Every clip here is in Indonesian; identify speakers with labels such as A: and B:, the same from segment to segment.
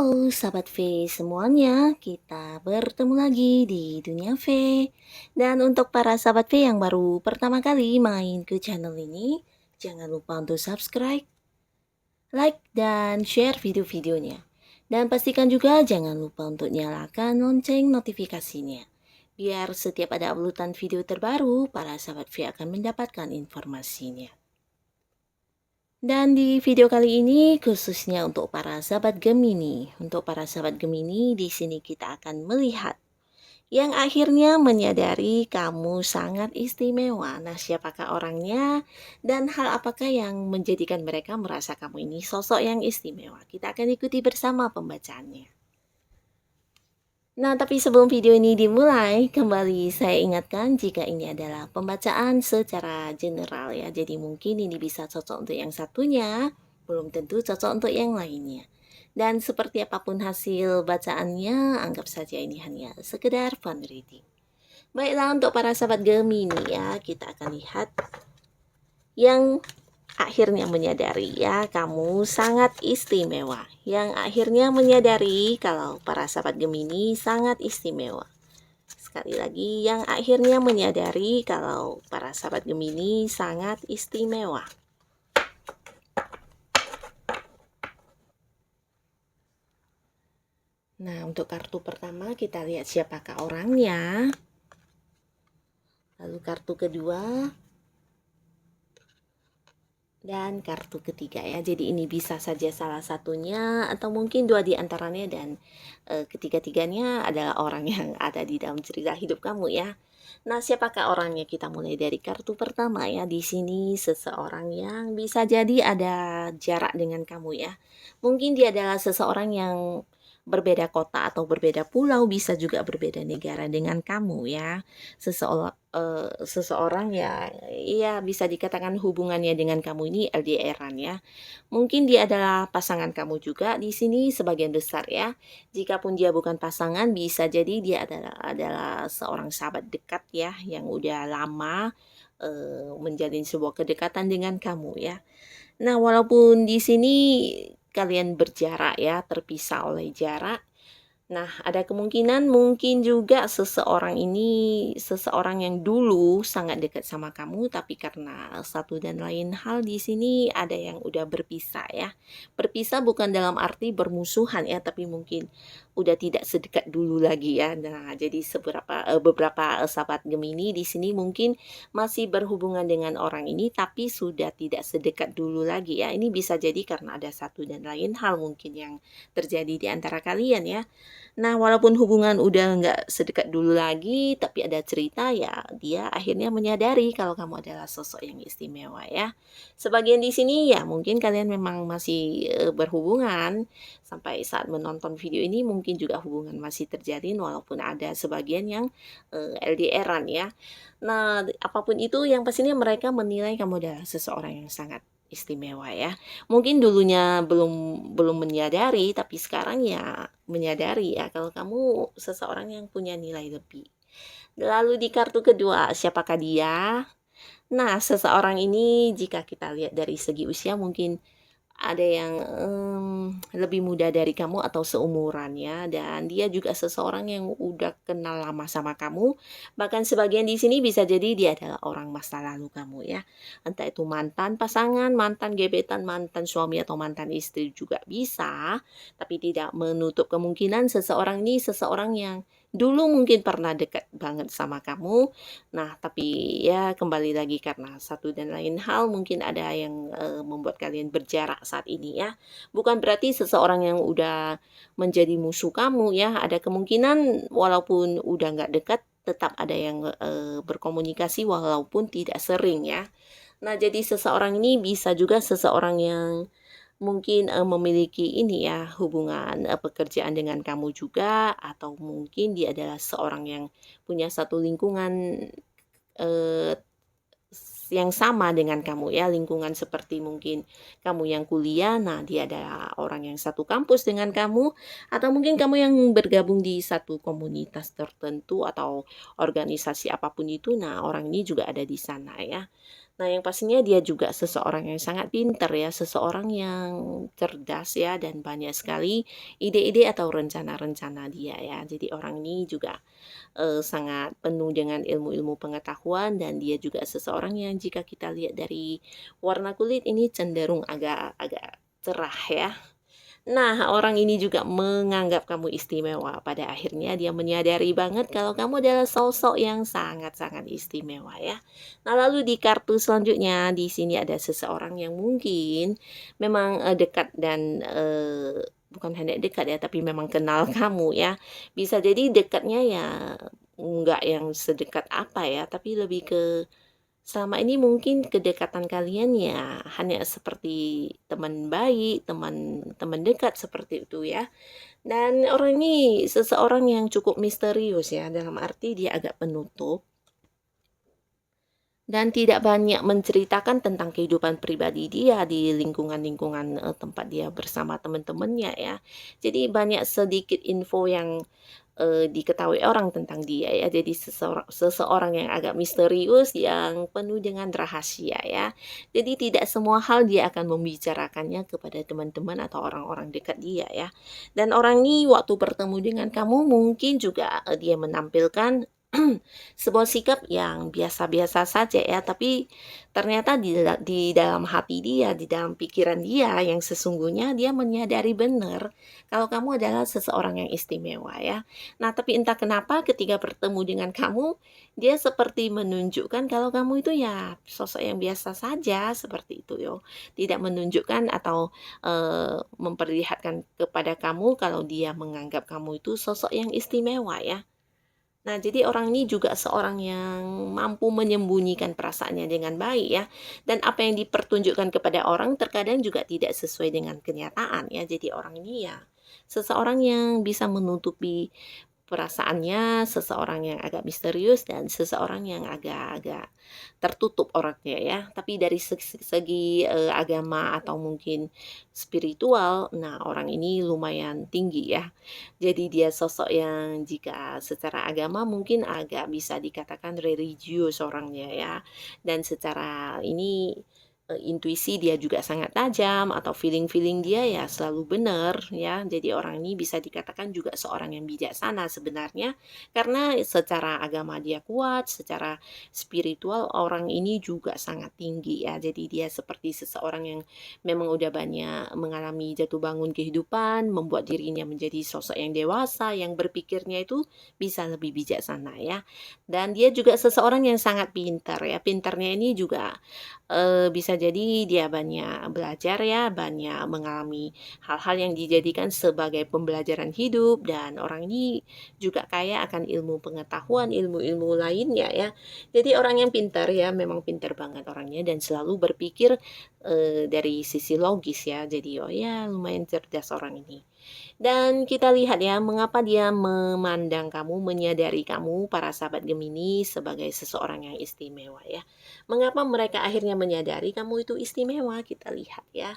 A: Halo sahabat V semuanya, kita bertemu lagi di Dunia V. Dan untuk para sahabat V yang baru pertama kali main ke channel ini, jangan lupa untuk subscribe, like, dan share video-videonya. Dan pastikan juga jangan lupa untuk nyalakan lonceng notifikasinya. Biar setiap ada uploadan video terbaru, para sahabat V akan mendapatkan informasinya. Dan di video kali ini khususnya untuk para sahabat Gemini. Untuk para sahabat Gemini, di sini kita akan melihat yang akhirnya menyadari kamu sangat istimewa. Nah, siapakah orangnya dan hal apakah yang menjadikan mereka merasa kamu ini sosok yang istimewa? Kita akan ikuti bersama pembacaannya. Nah, tapi sebelum video ini dimulai, kembali saya ingatkan jika ini adalah pembacaan secara general ya. Jadi mungkin ini bisa cocok untuk yang satunya, belum tentu cocok untuk yang lainnya. Dan seperti apapun hasil bacaannya, anggap saja ini hanya sekedar fun reading. Baiklah, untuk para sahabat Gemini ya, kita akan lihat yang akhirnya menyadari ya kamu sangat istimewa. Yang akhirnya menyadari kalau para sahabat Gemini sangat istimewa. Sekali lagi, yang akhirnya menyadari kalau para sahabat Gemini sangat istimewa. Nah, untuk kartu pertama kita lihat siapakah orangnya. Lalu kartu kedua dan kartu ketiga ya. Jadi ini bisa saja salah satunya atau mungkin dua di antaranya, dan ketiga-tiganya adalah orang yang ada di dalam cerita hidup kamu ya. Nah, siapakah orangnya? Kita mulai dari kartu pertama ya. Di sini seseorang yang bisa jadi ada jarak dengan kamu ya. Mungkin dia adalah seseorang yang berbeda kota atau berbeda pulau, bisa juga berbeda negara dengan kamu ya. Seseorang ya bisa dikatakan hubungannya dengan kamu ini LDR-an ya. Mungkin dia adalah pasangan kamu juga di sini sebagian besar ya. Jikapun dia bukan pasangan, bisa jadi dia adalah seorang sahabat dekat ya yang udah lama menjalin sebuah kedekatan dengan kamu ya. Nah, walaupun di sini kalian berjarak ya, terpisah oleh jarak. Nah, ada kemungkinan mungkin juga seseorang ini seseorang yang dulu sangat dekat sama kamu, tapi karena satu dan lain hal di sini ada yang udah berpisah ya. Berpisah bukan dalam arti bermusuhan ya, tapi mungkin udah tidak sedekat dulu lagi ya. Nah, jadi beberapa sahabat Gemini di sini mungkin masih berhubungan dengan orang ini, tapi sudah tidak sedekat dulu lagi ya. Ini bisa jadi karena ada satu dan lain hal mungkin yang terjadi di antara kalian ya. Nah, walaupun hubungan udah nggak sedekat dulu lagi, tapi ada cerita ya, dia akhirnya menyadari kalau kamu adalah sosok yang istimewa ya. Sebagian di sini ya mungkin kalian memang masih berhubungan sampai saat menonton video ini, mungkin juga hubungan masih terjalin walaupun ada sebagian yang LDR-an ya. Nah, apapun itu yang pastinya mereka menilai kamu adalah seseorang yang sangat istimewa ya. Mungkin dulunya belum menyadari, tapi sekarang ya menyadari ya kalau kamu seseorang yang punya nilai lebih. Lalu di kartu kedua, siapakah dia? Nah, seseorang ini jika kita lihat dari segi usia mungkin ada yang lebih muda dari kamu atau seumuran ya, dan dia juga seseorang yang udah kenal lama sama kamu. Bahkan sebagian di sini bisa jadi dia adalah orang masa lalu kamu ya. Entah itu mantan pasangan, mantan gebetan, mantan suami atau mantan istri juga bisa, tapi tidak menutup kemungkinan seseorang ini seseorang yang dulu mungkin pernah dekat banget sama kamu. Nah, tapi ya kembali lagi karena satu dan lain hal mungkin ada yang membuat kalian berjarak saat ini ya. Bukan berarti seseorang yang udah menjadi musuh kamu ya. Ada kemungkinan walaupun udah nggak dekat, tetap ada yang berkomunikasi walaupun tidak sering ya. Nah, jadi seseorang ini bisa juga seseorang yang mungkin memiliki ini ya hubungan pekerjaan dengan kamu juga, atau mungkin dia adalah seorang yang punya satu lingkungan eh, yang sama dengan kamu ya, lingkungan seperti mungkin kamu yang kuliah, nah dia adalah orang yang satu kampus dengan kamu, atau mungkin kamu yang bergabung di satu komunitas tertentu atau organisasi apapun itu, nah orang ini juga ada di sana ya. Nah, yang pastinya dia juga seseorang yang sangat pintar ya, seseorang yang cerdas ya, dan banyak sekali ide-ide atau rencana-rencana dia ya. Jadi orang ini juga sangat penuh dengan ilmu-ilmu pengetahuan, dan dia juga seseorang yang jika kita lihat dari warna kulit ini cenderung agak agak cerah ya. Nah, orang ini juga menganggap kamu istimewa. Pada akhirnya dia menyadari banget kalau kamu adalah sosok yang sangat-sangat istimewa ya. Nah, lalu di kartu selanjutnya di sini ada seseorang yang mungkin memang dekat dan bukan hanya dekat ya, tapi memang kenal kamu ya. Bisa jadi dekatnya ya enggak yang sedekat apa ya, tapi lebih ke selama ini mungkin kedekatan kalian ya hanya seperti teman baik, teman teman dekat seperti itu ya. Dan orang ini seseorang yang cukup misterius ya, dalam arti dia agak penutup dan tidak banyak menceritakan tentang kehidupan pribadi dia di lingkungan-lingkungan tempat dia bersama teman-temannya ya. Jadi banyak sedikit info yang diketahui orang tentang dia ya. Jadi seseorang yang agak misterius yang penuh dengan rahasia ya. Jadi tidak semua hal dia akan membicarakannya kepada teman-teman atau orang-orang dekat dia ya. Dan orang ini waktu bertemu dengan kamu mungkin juga dia menampilkan sebuah sikap yang biasa-biasa saja ya, tapi ternyata di dalam hati dia, di dalam pikiran dia yang sesungguhnya dia menyadari benar kalau kamu adalah seseorang yang istimewa ya. Nah, tapi entah kenapa ketika bertemu dengan kamu, dia seperti menunjukkan kalau kamu itu ya sosok yang biasa saja seperti itu yo. Tidak menunjukkan atau memperlihatkan kepada kamu kalau dia menganggap kamu itu sosok yang istimewa ya. Nah, jadi orang ini juga seorang yang mampu menyembunyikan perasaannya dengan baik ya. Dan apa yang dipertunjukkan kepada orang terkadang juga tidak sesuai dengan kenyataan ya. Jadi orang ini ya seseorang yang bisa menutupi perasaannya, seseorang yang agak misterius dan seseorang yang agak-agak tertutup orangnya ya. Tapi dari segi agama atau mungkin spiritual, nah orang ini lumayan tinggi ya. Jadi dia sosok yang jika secara agama mungkin agak bisa dikatakan religius orangnya ya. Dan secara ini intuisi dia juga sangat tajam atau feeling-feeling dia ya selalu benar ya. Jadi orang ini bisa dikatakan juga seorang yang bijaksana sebenarnya karena secara agama dia kuat, secara spiritual orang ini juga sangat tinggi ya. Jadi dia seperti seseorang yang memang udah banyak mengalami jatuh bangun kehidupan, membuat dirinya menjadi sosok yang dewasa, yang berpikirnya itu bisa lebih bijaksana ya. Dan dia juga seseorang yang sangat pintar ya. Pintarnya ini juga bisa jadi dia banyak belajar ya, banyak mengalami hal-hal yang dijadikan sebagai pembelajaran hidup, dan orang ini juga kaya akan ilmu pengetahuan, ilmu-ilmu lainnya ya. Jadi orang yang pintar ya, memang pintar banget orangnya dan selalu berpikir dari sisi logis ya. Jadi oh ya lumayan cerdas orang ini. Dan kita lihat ya, mengapa dia memandang kamu, menyadari kamu, para sahabat Gemini, sebagai seseorang yang istimewa ya. Mengapa mereka akhirnya menyadari kamu itu istimewa? Kita lihat ya.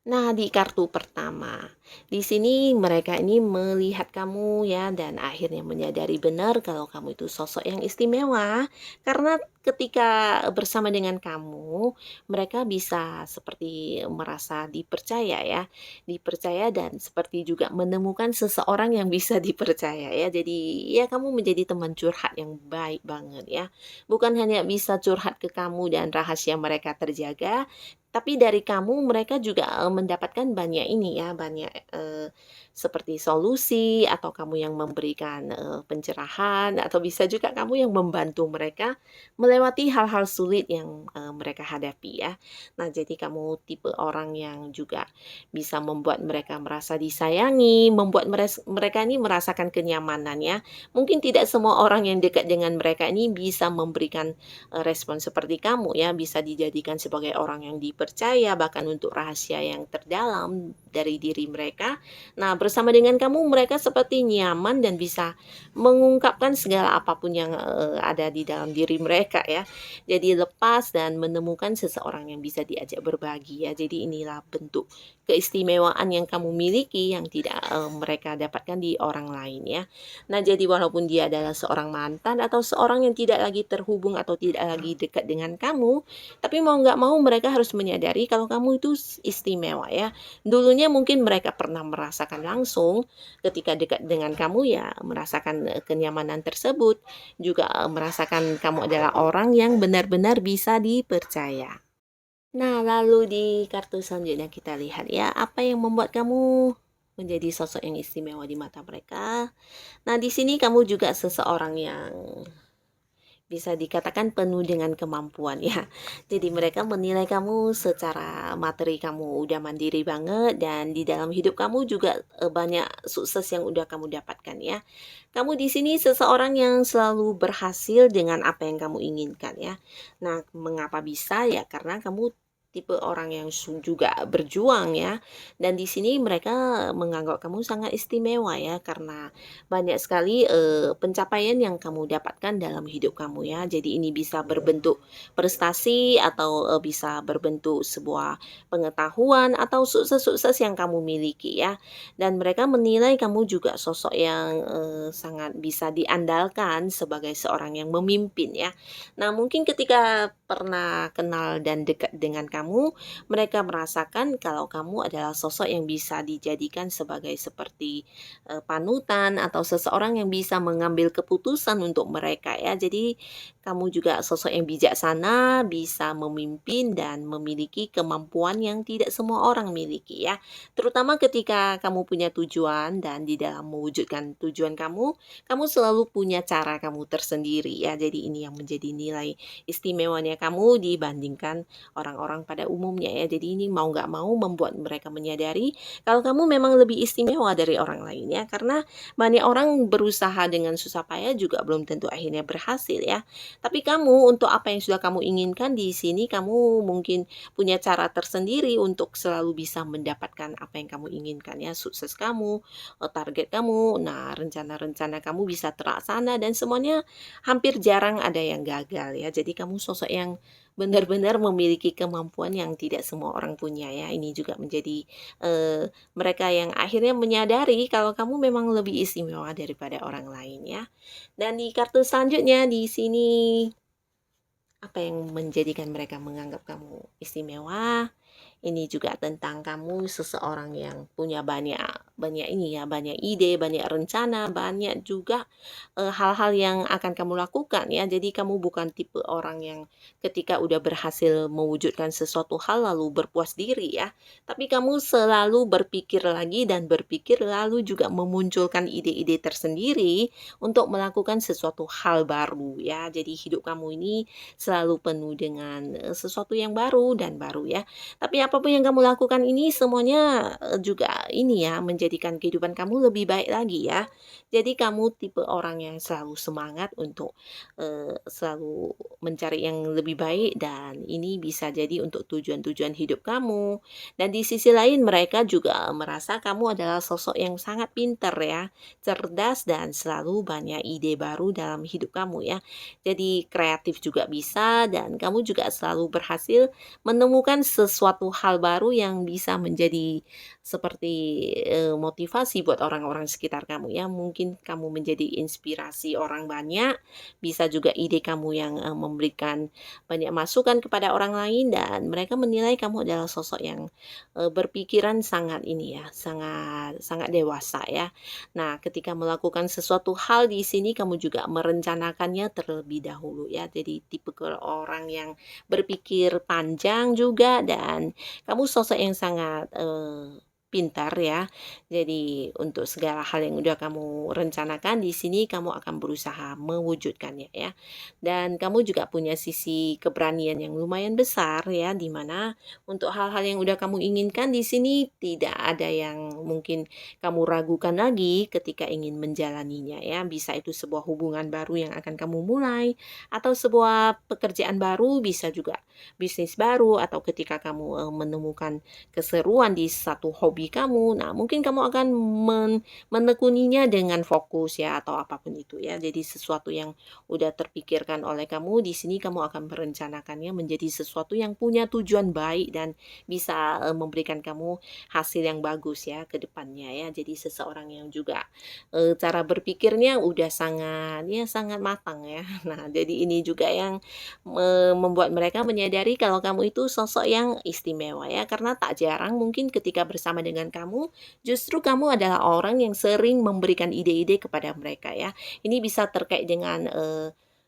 A: Nah, di kartu pertama, di sini mereka ini melihat kamu ya dan akhirnya menyadari benar kalau kamu itu sosok yang istimewa. Karena ketika bersama dengan kamu, mereka bisa seperti merasa dipercaya ya, dipercaya dan seperti juga menemukan seseorang yang bisa dipercaya ya. Jadi ya kamu menjadi teman curhat yang baik banget ya. Bukan hanya bisa curhat ke kamu dan rahasia mereka terjaga, tapi dari kamu mereka juga, mendapatkan banyak ini ya, banyak, seperti solusi atau kamu yang memberikan, pencerahan atau bisa juga kamu yang membantu mereka melewati hal-hal sulit yang, mereka hadapi ya. Nah, jadi kamu tipe orang yang juga bisa membuat mereka merasa disayangi, membuat mereka ini merasakan kenyamanan ya. Mungkin tidak semua orang yang dekat dengan mereka ini bisa memberikan respon seperti kamu ya, bisa dijadikan sebagai orang yang dipercaya bahkan untuk rahasia yang terdalam dari diri mereka. Nah, bersama dengan kamu mereka seperti nyaman dan bisa mengungkapkan segala apapun yang ada di dalam diri mereka ya. Jadi lepas dan menemukan seseorang yang bisa diajak berbagi ya. Jadi inilah bentuk keistimewaan yang kamu miliki yang tidak mereka dapatkan di orang lain ya. Nah, jadi walaupun dia adalah seorang mantan atau seorang yang tidak lagi terhubung atau tidak lagi dekat dengan kamu, tapi mau nggak mau mereka harus menyadari kalau kamu itu istimewa ya. Dulunya mungkin mereka pernah merasakan langsung ketika dekat dengan kamu ya, merasakan kenyamanan tersebut, juga merasakan kamu adalah orang yang benar-benar bisa dipercaya. Nah, lalu di kartu selanjutnya kita lihat ya, apa yang membuat kamu menjadi sosok yang istimewa di mata mereka. Nah, di sini kamu juga seseorang yang bisa dikatakan penuh dengan kemampuan ya. Jadi mereka menilai kamu secara materi kamu udah mandiri banget dan di dalam hidup kamu juga banyak sukses yang udah kamu dapatkan ya. Kamu di sini seseorang yang selalu berhasil dengan apa yang kamu inginkan ya. Nah, mengapa bisa ya? Karena kamu tipe orang yang juga berjuang ya. Dan di sini mereka menganggap kamu sangat istimewa ya karena banyak sekali pencapaian yang kamu dapatkan dalam hidup kamu ya. Jadi ini bisa berbentuk prestasi atau bisa berbentuk sebuah pengetahuan atau sukses-sukses yang kamu miliki ya. Dan mereka menilai kamu juga sosok yang sangat bisa diandalkan sebagai seorang yang memimpin ya. Nah, mungkin ketika pernah kenal dan dekat dengan kamu, mereka merasakan kalau kamu adalah sosok yang bisa dijadikan sebagai seperti panutan atau seseorang yang bisa mengambil keputusan untuk mereka ya. Jadi kamu juga sosok yang bijaksana, bisa memimpin dan memiliki kemampuan yang tidak semua orang miliki ya. Terutama ketika kamu punya tujuan dan di dalam mewujudkan tujuan kamu selalu punya cara kamu tersendiri ya. Jadi ini yang menjadi nilai istimewanya kamu dibandingkan orang-orang pada umumnya ya. Jadi ini mau nggak mau membuat mereka menyadari kalau kamu memang lebih istimewa dari orang lain ya. Karena banyak orang berusaha dengan susah payah juga belum tentu akhirnya berhasil ya. Tapi kamu untuk apa yang sudah kamu inginkan di sini kamu mungkin punya cara tersendiri untuk selalu bisa mendapatkan apa yang kamu inginkan ya. Sukses kamu, target kamu, nah rencana-rencana kamu bisa terlaksana dan semuanya hampir jarang ada yang gagal ya. Jadi kamu sosok yang benar-benar memiliki kemampuan yang tidak semua orang punya ya. Ini juga menjadi mereka yang akhirnya menyadari kalau kamu memang lebih istimewa daripada orang lain ya. Dan di kartu selanjutnya di sini apa yang menjadikan mereka menganggap kamu istimewa? Ini juga tentang kamu seseorang yang punya banyak banyak ini ya, banyak ide, banyak rencana, banyak juga hal-hal yang akan kamu lakukan ya. Jadi kamu bukan tipe orang yang ketika udah berhasil mewujudkan sesuatu hal lalu berpuas diri ya. Tapi kamu selalu berpikir lagi dan berpikir lalu juga memunculkan ide-ide tersendiri untuk melakukan sesuatu hal baru ya. Jadi hidup kamu ini selalu penuh dengan sesuatu yang baru dan baru ya. Tapi apapun yang kamu lakukan ini semuanya juga ini ya menjadikan kehidupan kamu lebih baik lagi ya. Jadi kamu tipe orang yang selalu semangat untuk selalu mencari yang lebih baik dan ini bisa jadi untuk tujuan-tujuan hidup kamu. Dan di sisi lain mereka juga merasa kamu adalah sosok yang sangat pintar ya, cerdas dan selalu banyak ide baru dalam hidup kamu ya. Jadi kreatif juga bisa dan kamu juga selalu berhasil menemukan sesuatu hal baru yang bisa menjadi seperti motivasi buat orang-orang sekitar kamu ya. Mungkin kamu menjadi inspirasi orang banyak, bisa juga ide kamu yang memberikan banyak masukan kepada orang lain dan mereka menilai kamu adalah sosok yang berpikiran sangat ini ya, sangat sangat dewasa ya. Nah, ketika melakukan sesuatu hal di sini kamu juga merencanakannya terlebih dahulu ya. Jadi tipe orang yang berpikir panjang juga dan kamu sosok yang sangat pintar ya. Jadi untuk segala hal yang udah kamu rencanakan di sini kamu akan berusaha mewujudkannya ya. Dan kamu juga punya sisi keberanian yang lumayan besar ya di mana untuk hal-hal yang udah kamu inginkan di sini tidak ada yang mungkin kamu ragukan lagi ketika ingin menjalaninya ya. Bisa itu sebuah hubungan baru yang akan kamu mulai atau sebuah pekerjaan baru, bisa juga bisnis baru atau ketika kamu menemukan keseruan di satu hobi hobi kamu. Nah, mungkin kamu akan menekuninya dengan fokus ya atau apapun itu ya. Jadi sesuatu yang udah terpikirkan oleh kamu, di sini kamu akan merencanakannya menjadi sesuatu yang punya tujuan baik dan bisa memberikan kamu hasil yang bagus ya ke depannya ya. Jadi seseorang yang juga cara berpikirnya udah sangat matang ya. Nah, jadi ini juga yang membuat mereka menyadari kalau kamu itu sosok yang istimewa ya. Karena tak jarang mungkin ketika bersama dengan kamu, justru kamu adalah orang yang sering memberikan ide-ide kepada mereka ya. Ini bisa terkait dengan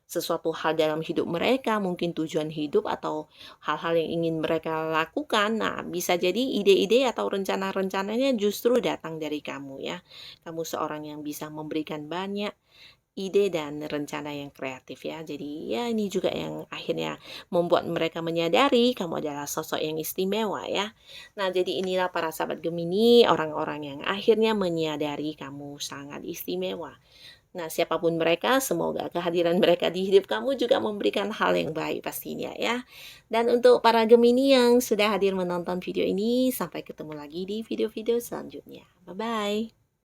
A: sesuatu hal dalam hidup mereka, mungkin tujuan hidup atau hal-hal yang ingin mereka lakukan. Nah, bisa jadi ide-ide atau rencana-rencananya justru datang dari kamu ya. Kamu seorang yang bisa memberikan banyak ide dan rencana yang kreatif ya. Jadi ya ini juga yang akhirnya membuat mereka menyadari kamu adalah sosok yang istimewa ya. Nah, jadi inilah para sahabat Gemini, orang-orang yang akhirnya menyadari kamu sangat istimewa. Nah, siapapun mereka, semoga kehadiran mereka di hidup kamu juga memberikan hal yang baik pastinya ya. Dan untuk para Gemini yang sudah hadir menonton video ini, sampai ketemu lagi di video-video selanjutnya. Bye-bye.